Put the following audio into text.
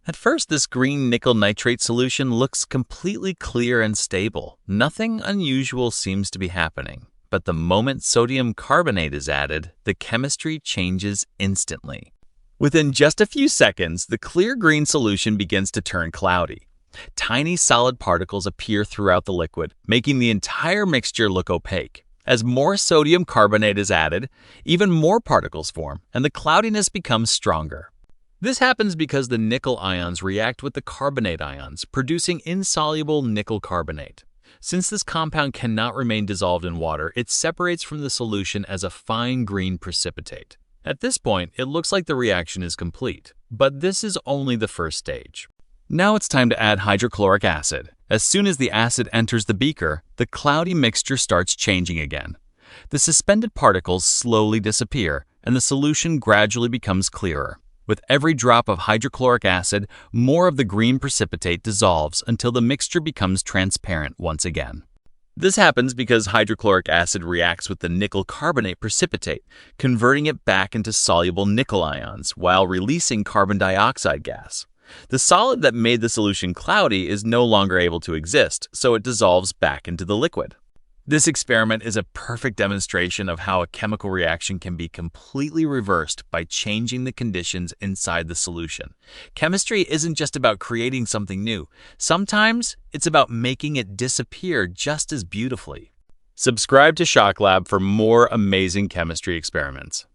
At first, this green nickel nitrate solution looks completely clear and stable. Nothing unusual seems to be happening. But the moment sodium carbonate is added, the chemistry changes instantly. Within just a few seconds, the clear green solution begins to turn cloudy. Tiny solid particles appear throughout the liquid, making the entire mixture look opaque. As more sodium carbonate is added, even more particles form, and the cloudiness becomes stronger. This happens because the nickel ions react with the carbonate ions, producing insoluble nickel carbonate. Since this compound cannot remain dissolved in water, it separates from the solution as a fine green precipitate. At this point, it looks like the reaction is complete, but this is only the first stage. Now it's time to add hydrochloric acid. As soon as the acid enters the beaker, the cloudy mixture starts changing again. The suspended particles slowly disappear, and the solution gradually becomes clearer. With every drop of hydrochloric acid, more of the green precipitate dissolves until the mixture becomes transparent once again. This happens because hydrochloric acid reacts with the nickel carbonate precipitate, converting it back into soluble nickel ions while releasing carbon dioxide gas. The solid that made the solution cloudy is no longer able to exist, so it dissolves back into the liquid. This experiment is a perfect demonstration of how a chemical reaction can be completely reversed by changing the conditions inside the solution. Chemistry isn't just about creating something new. Sometimes it's about making it disappear just as beautifully. Subscribe to Shock Lab for more amazing chemistry experiments.